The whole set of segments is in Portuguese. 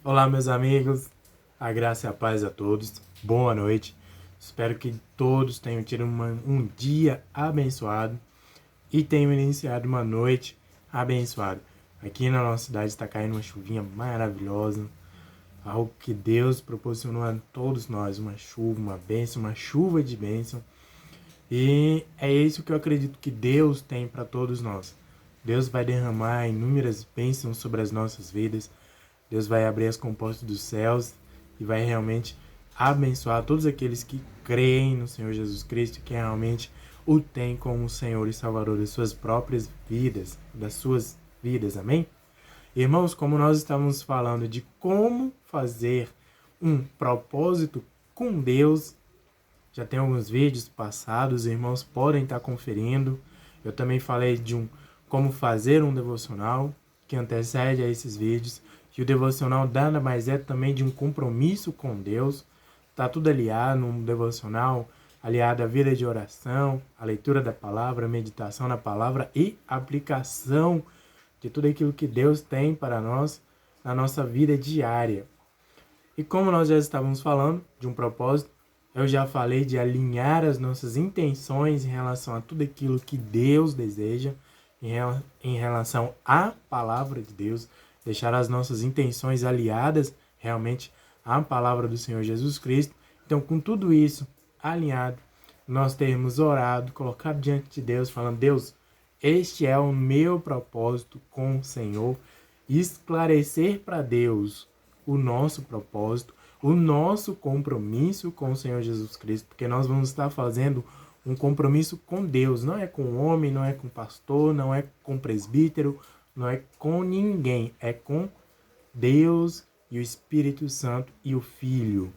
Olá, meus amigos, a graça e a paz a todos, boa noite. Espero que todos tenham tido um dia abençoado e tenham iniciado uma noite abençoada. Aqui na nossa cidade está caindo uma chuvinha maravilhosa, algo que Deus proporcionou a todos nós, uma chuva, uma bênção, uma chuva de bênção. E é isso que eu acredito que Deus tem para todos nós. Deus vai derramar inúmeras bênçãos sobre as nossas vidas. Deus vai abrir as comportas dos céus e vai realmente abençoar todos aqueles que creem no Senhor Jesus Cristo, que realmente o tem como Senhor e Salvador das suas próprias vidas, das suas vidas, amém? Irmãos, como nós estamos falando de como fazer um propósito com Deus, já tem alguns vídeos passados, irmãos podem estar conferindo. Eu também falei de como fazer um devocional que antecede a esses vídeos. E o devocional nada mais é também de um compromisso com Deus. Tá tudo aliado no devocional, aliado à vida de oração, a leitura da palavra, a meditação na palavra e aplicação de tudo aquilo que Deus tem para nós na nossa vida diária. E como nós já estávamos falando de um propósito, eu já falei de alinhar as nossas intenções em relação a tudo aquilo que Deus deseja, em relação à palavra de Deus, deixar as nossas intenções aliadas realmente à palavra do Senhor Jesus Cristo. Então, com tudo isso alinhado, nós temos orado, colocado diante de Deus, falando: Deus, este é o meu propósito com o Senhor, esclarecer para Deus o nosso propósito, o nosso compromisso com o Senhor Jesus Cristo, porque nós vamos estar fazendo um compromisso com Deus, não é com o homem, não é com o pastor, não é com o presbítero, não é com ninguém, é com Deus e o Espírito Santo e o Filho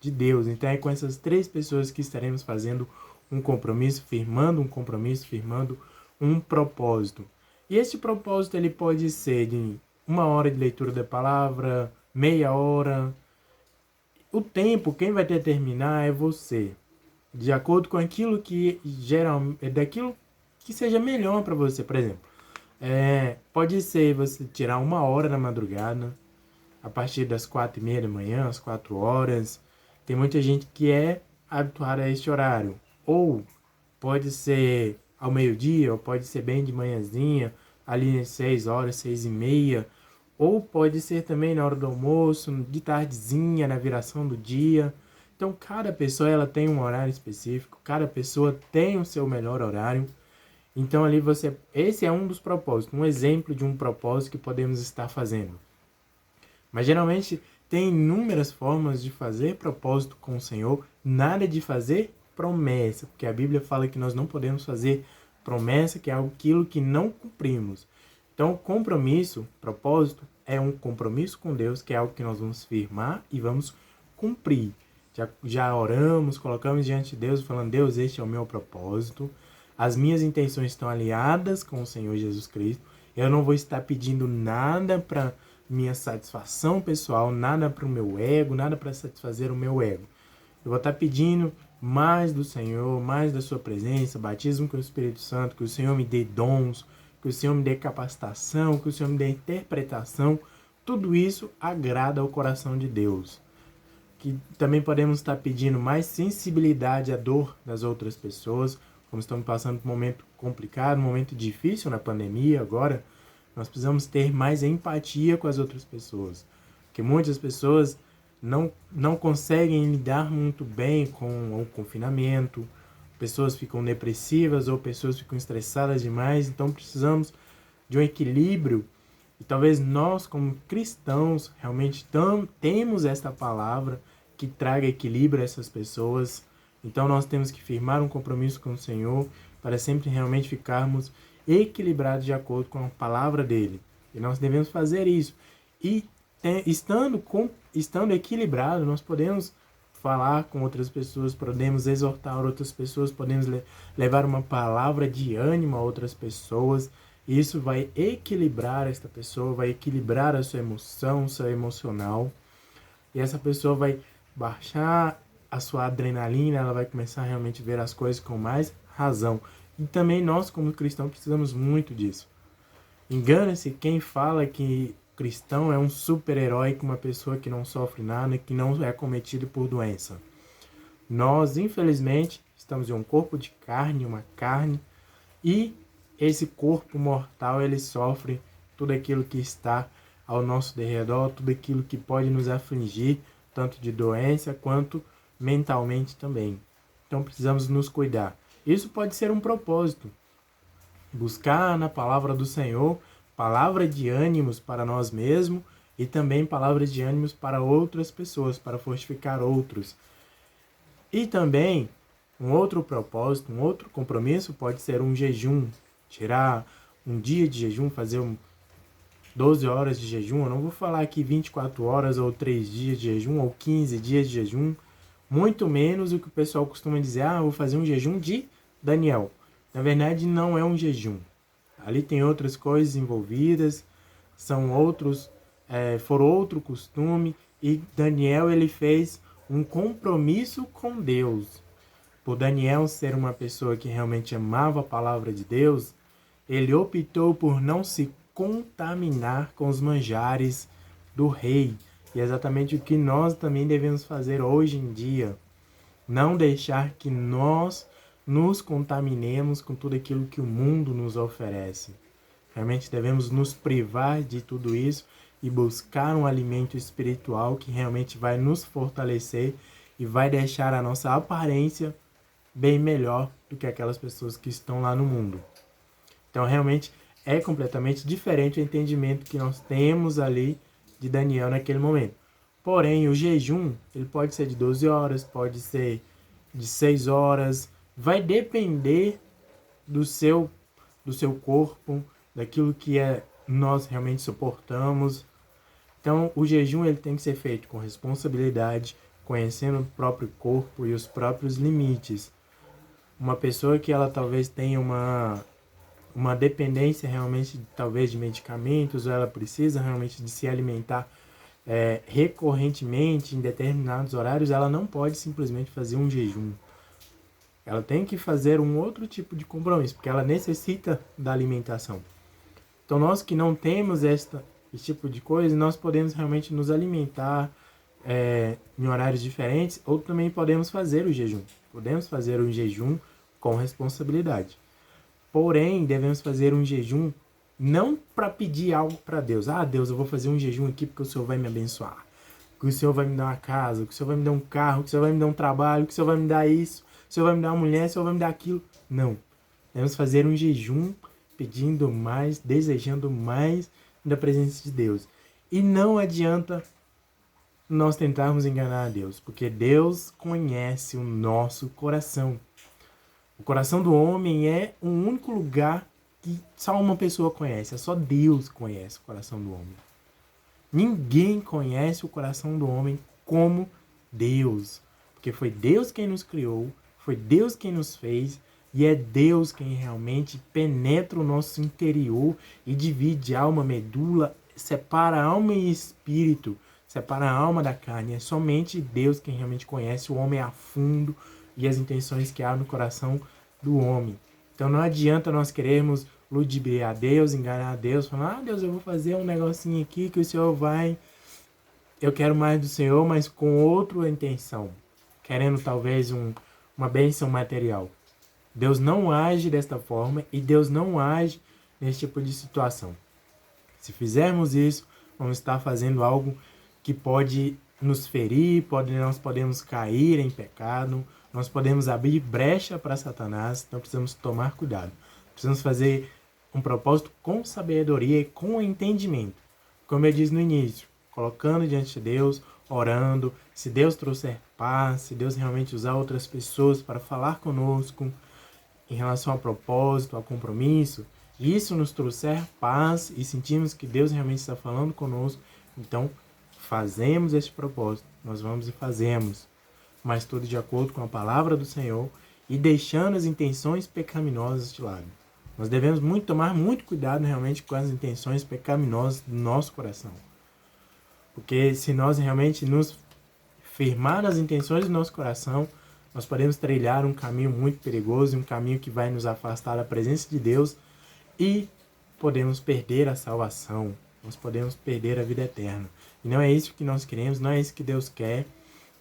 de Deus. Então é com essas três pessoas que estaremos fazendo um compromisso, firmando um propósito. E esse propósito ele pode ser de 1 hora de leitura da palavra, meia hora. O tempo, quem vai determinar é você. De acordo com aquilo que geralmente, daquilo que seja melhor para você. Por exemplo, pode ser você tirar 1 hora da madrugada, a partir das 4h30 da manhã, às 4 horas. Tem muita gente que é habituada a este horário. Ou pode ser ao meio-dia, ou pode ser bem de manhãzinha, ali às 6 horas, 6h30. Ou pode ser também na hora do almoço, de tardezinha, na viração do dia. Então, cada pessoa ela tem um horário específico, cada pessoa tem o seu melhor horário. Então, ali esse é um dos propósitos, um exemplo de um propósito que podemos estar fazendo. Mas geralmente tem inúmeras formas de fazer propósito com o Senhor, nada de fazer promessa, porque a Bíblia fala que nós não podemos fazer promessa, que é aquilo que não cumprimos. Então, compromisso, propósito, é um compromisso com Deus, que é algo que nós vamos firmar e vamos cumprir. Já oramos, colocamos diante de Deus, falando: Deus, este é o meu propósito, as minhas intenções estão alinhadas com o Senhor Jesus Cristo, eu não vou estar pedindo nada para minha satisfação pessoal, nada para o meu ego, nada para satisfazer o meu ego. Eu vou estar pedindo mais do Senhor, mais da sua presença, batismo com o Espírito Santo, que o Senhor me dê dons, que o Senhor me dê capacitação, que o Senhor me dê interpretação. Tudo isso agrada ao coração de Deus. Que também podemos estar pedindo mais sensibilidade à dor das outras pessoas, como estamos passando por um momento complicado, um momento difícil na pandemia agora. Nós precisamos ter mais empatia com as outras pessoas, porque muitas pessoas não conseguem lidar muito bem com o confinamento, pessoas ficam depressivas ou pessoas ficam estressadas demais, então precisamos de um equilíbrio. E talvez nós, como cristãos, realmente temos esta palavra que traga equilíbrio a essas pessoas. Então nós temos que firmar um compromisso com o Senhor para sempre realmente ficarmos equilibrados de acordo com a palavra dele. E nós devemos fazer isso. E estando equilibrado, nós podemos falar com outras pessoas, podemos exortar outras pessoas, podemos levar uma palavra de ânimo a outras pessoas. Isso vai equilibrar esta pessoa, vai equilibrar a sua emoção, o seu emocional. E essa pessoa vai baixar a sua adrenalina, ela vai começar a realmente ver as coisas com mais razão. E também nós, como cristãos, precisamos muito disso. Engana-se quem fala que cristão é um super-herói, uma pessoa que não sofre nada, que não é acometido por doença. Nós, infelizmente, estamos em um corpo de carne, uma carne, e esse corpo mortal, ele sofre tudo aquilo que está ao nosso derredor, tudo aquilo que pode nos afligir, tanto de doença quanto mentalmente também. Então precisamos nos cuidar. Isso pode ser um propósito. Buscar na palavra do Senhor, palavra de ânimos para nós mesmos e também palavras de ânimos para outras pessoas, para fortificar outros. E também, um outro propósito, um outro compromisso pode ser um jejum. Tirar um dia de jejum, fazer 12 horas de jejum. Eu não vou falar aqui 24 horas ou 3 dias de jejum ou 15 dias de jejum. Muito menos o que o pessoal costuma dizer, vou fazer um jejum de Daniel. Na verdade, não é um jejum. Ali tem outras coisas envolvidas, foram outro costume, e Daniel ele fez um compromisso com Deus. Por Daniel ser uma pessoa que realmente amava a palavra de Deus, ele optou por não se contaminar com os manjares do rei. E é exatamente o que nós também devemos fazer hoje em dia. Não deixar que nós nos contaminemos com tudo aquilo que o mundo nos oferece. Realmente devemos nos privar de tudo isso e buscar um alimento espiritual que realmente vai nos fortalecer e vai deixar a nossa aparência bem melhor do que aquelas pessoas que estão lá no mundo. Então, realmente, é completamente diferente o entendimento que nós temos ali de Daniel naquele momento. Porém, o jejum, ele pode ser de 12 horas, pode ser de 6 horas, vai depender do seu corpo, daquilo que nós realmente suportamos. Então, o jejum ele tem que ser feito com responsabilidade, conhecendo o próprio corpo e os próprios limites. Uma pessoa que ela talvez tenha uma dependência realmente, talvez de medicamentos, ou ela precisa realmente de se alimentar recorrentemente, em determinados horários, ela não pode simplesmente fazer um jejum. Ela tem que fazer um outro tipo de compromisso, porque ela necessita da alimentação. Então, nós que não temos esse tipo de coisa, nós podemos realmente nos alimentar em horários diferentes, ou também podemos fazer o jejum. Podemos fazer um jejum com responsabilidade. Porém, devemos fazer um jejum não para pedir algo para Deus. Deus, eu vou fazer um jejum aqui porque o Senhor vai me abençoar. Que o Senhor vai me dar uma casa, que o Senhor vai me dar um carro, que o Senhor vai me dar um trabalho, que o Senhor vai me dar isso, que o Senhor vai me dar uma mulher, que o Senhor vai me dar aquilo. Não. Devemos fazer um jejum pedindo mais, desejando mais da presença de Deus. E não adianta nós tentarmos enganar a Deus, porque Deus conhece o nosso coração. O coração do homem é o único lugar que só uma pessoa conhece. É só Deus que conhece o coração do homem. Ninguém conhece o coração do homem como Deus. Porque foi Deus quem nos criou, foi Deus quem nos fez, e é Deus quem realmente penetra o nosso interior e divide alma, medula, separa alma e espírito, separa a alma da carne. É somente Deus quem realmente conhece o homem a fundo e as intenções que há no coração do homem. Então não adianta nós querermos ludibriar a Deus, enganar a Deus, falar, Deus, eu vou fazer um negocinho aqui que o Senhor vai... Eu quero mais do Senhor, mas com outra intenção, querendo talvez uma bênção material. Deus não age desta forma e Deus não age nesse tipo de situação. Se fizermos isso, vamos estar fazendo algo que pode nos ferir, nós podemos cair em pecado, nós podemos abrir brecha para Satanás, então precisamos tomar cuidado. Precisamos fazer um propósito com sabedoria e com entendimento. Como eu disse no início, colocando diante de Deus, orando, se Deus trouxer paz, se Deus realmente usar outras pessoas para falar conosco em relação ao propósito, ao compromisso, isso nos trouxer paz e sentimos que Deus realmente está falando conosco, então fazemos esse propósito, nós vamos e fazemos, mas tudo de acordo com a palavra do Senhor e deixando as intenções pecaminosas de lado. Nós devemos tomar muito cuidado realmente com as intenções pecaminosas do nosso coração. Porque se nós realmente nos firmar nas intenções do nosso coração, nós podemos trilhar um caminho muito perigoso, um caminho que vai nos afastar da presença de Deus e podemos perder a salvação. nós podemos perder a vida eterna. E não é isso que nós queremos, não é isso que Deus quer.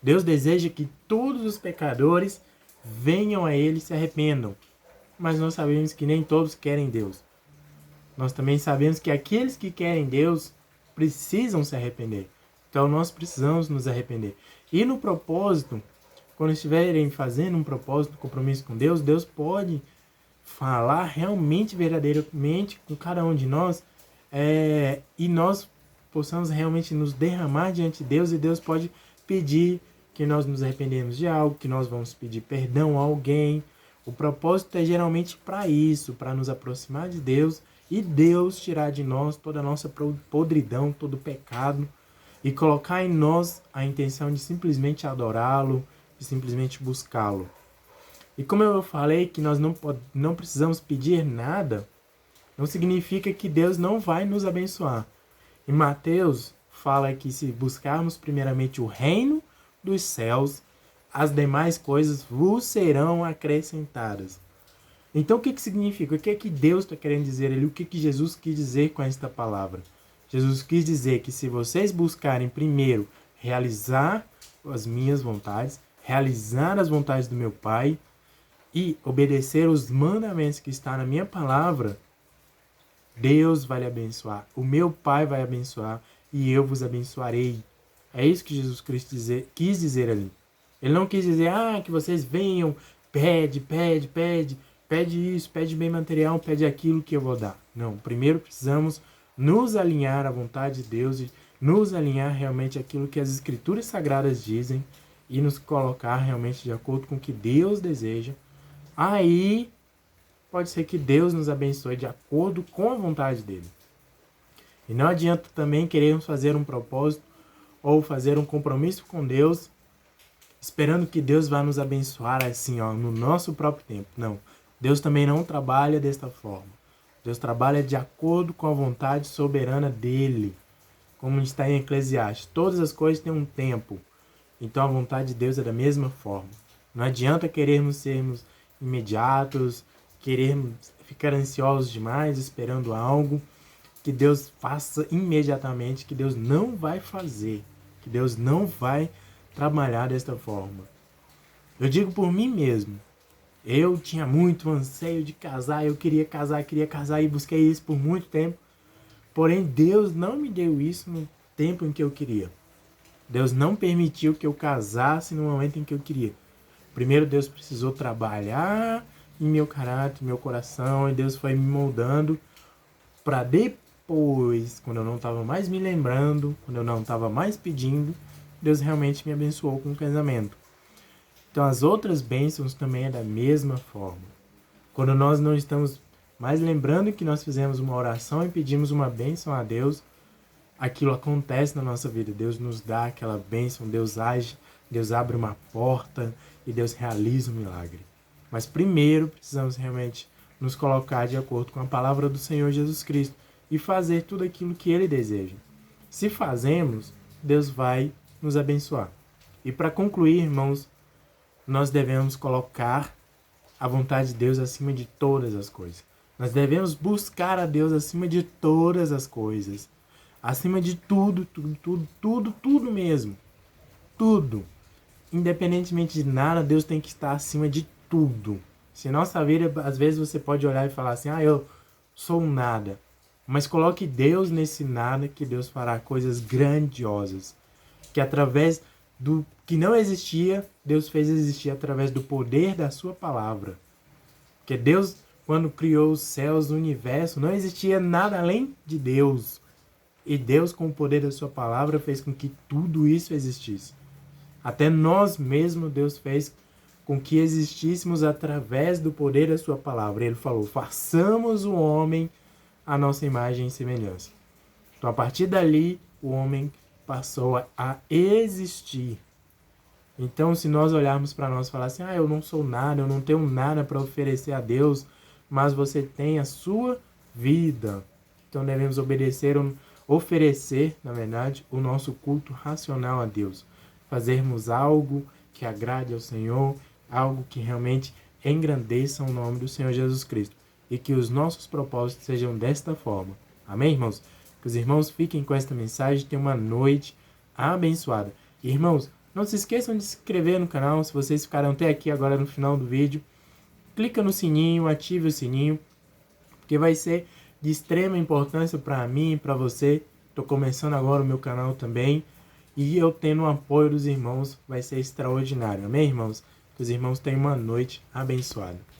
Deus deseja que todos os pecadores venham a Ele e se arrependam. Mas nós sabemos que nem todos querem Deus. Nós também sabemos que aqueles que querem Deus precisam se arrepender. Então nós precisamos nos arrepender. E no propósito, quando estiverem fazendo um propósito, um compromisso com Deus, Deus pode falar realmente, verdadeiramente com cada um de nós, e nós possamos realmente nos derramar diante de Deus, e Deus pode pedir que nós nos arrependemos de algo, que nós vamos pedir perdão a alguém. O propósito é geralmente para isso, para nos aproximar de Deus e Deus tirar de nós toda a nossa podridão, todo o pecado, e colocar em nós a intenção de simplesmente adorá-lo, de simplesmente buscá-lo. E como eu falei que nós não precisamos pedir nada, não significa que Deus não vai nos abençoar. Em Mateus fala que se buscarmos primeiramente o reino dos céus, as demais coisas vos serão acrescentadas. Então o que significa? O que é que Deus está querendo dizer ali? O que Jesus quis dizer com esta palavra? Jesus quis dizer que se vocês buscarem primeiro realizar as minhas vontades, realizar as vontades do meu Pai e obedecer os mandamentos que estão na minha palavra, Deus vai lhe abençoar, o meu Pai vai abençoar e eu vos abençoarei. É isso que Jesus Cristo quis dizer ali. Ele não quis dizer, que vocês venham, pede isso, pede bem material, pede aquilo que eu vou dar. Não, primeiro precisamos nos alinhar à vontade de Deus e nos alinhar realmente àquilo que as Escrituras Sagradas dizem e nos colocar realmente de acordo com o que Deus deseja. Aí pode ser que Deus nos abençoe de acordo com a vontade dele. E não adianta também querermos fazer um propósito ou fazer um compromisso com Deus esperando que Deus vá nos abençoar assim, no nosso próprio tempo. Não. Deus também não trabalha desta forma. Deus trabalha de acordo com a vontade soberana dele. Como está em Eclesiastes, todas as coisas têm um tempo. Então a vontade de Deus é da mesma forma. Não adianta querermos sermos imediatos, querermos ficar ansiosos demais, esperando algo que Deus faça imediatamente, que Deus não vai fazer, que Deus não vai trabalhar desta forma. Eu digo por mim mesmo. Eu tinha muito anseio de casar, eu queria casar e busquei isso por muito tempo. Porém, Deus não me deu isso no tempo em que eu queria. Deus não permitiu que eu casasse no momento em que eu queria. Primeiro, Deus precisou trabalhar em meu caráter, meu coração, e Deus foi me moldando para depois, quando eu não estava mais me lembrando, quando eu não estava mais pedindo, Deus realmente me abençoou com o casamento. Então, as outras bênçãos também é da mesma forma. Quando nós não estamos mais lembrando que nós fizemos uma oração e pedimos uma bênção a Deus, aquilo acontece na nossa vida. Deus nos dá aquela bênção, Deus age, Deus abre uma porta e Deus realiza um milagre. Mas primeiro precisamos realmente nos colocar de acordo com a palavra do Senhor Jesus Cristo e fazer tudo aquilo que Ele deseja. Se fazemos, Deus vai nos abençoar. E para concluir, irmãos, nós devemos colocar a vontade de Deus acima de todas as coisas. Nós devemos buscar a Deus acima de todas as coisas. Acima de tudo mesmo. Tudo. Independentemente de nada, Deus tem que estar acima de tudo. Se nossa vida, às vezes você pode olhar e falar assim, eu sou um nada. Mas coloque Deus nesse nada que Deus fará coisas grandiosas. Que através do que não existia, Deus fez existir através do poder da sua palavra. Que Deus, quando criou os céus, o universo, não existia nada além de Deus. E Deus, com o poder da sua palavra, fez com que tudo isso existisse. Até nós mesmos, Deus fez com que existíssemos através do poder da sua palavra. Ele falou, façamos o homem à nossa imagem e semelhança. Então, a partir dali, o homem passou a existir. Então, se nós olharmos para nós e falar assim, eu não sou nada, eu não tenho nada para oferecer a Deus, mas você tem a sua vida. Então, devemos oferecer, na verdade, o nosso culto racional a Deus. Fazermos algo que agrade ao Senhor, algo que realmente engrandeça o nome do Senhor Jesus Cristo. E que os nossos propósitos sejam desta forma. Amém, irmãos? Que os irmãos fiquem com esta mensagem, tenham uma noite abençoada. Irmãos, não se esqueçam de se inscrever no canal, se vocês ficaram até aqui agora no final do vídeo. Clica no sininho, ative o sininho, porque vai ser de extrema importância para mim e para você. Estou começando agora o meu canal também, e eu tendo o apoio dos irmãos vai ser extraordinário. Amém, irmãos? Que os irmãos tenham uma noite abençoada.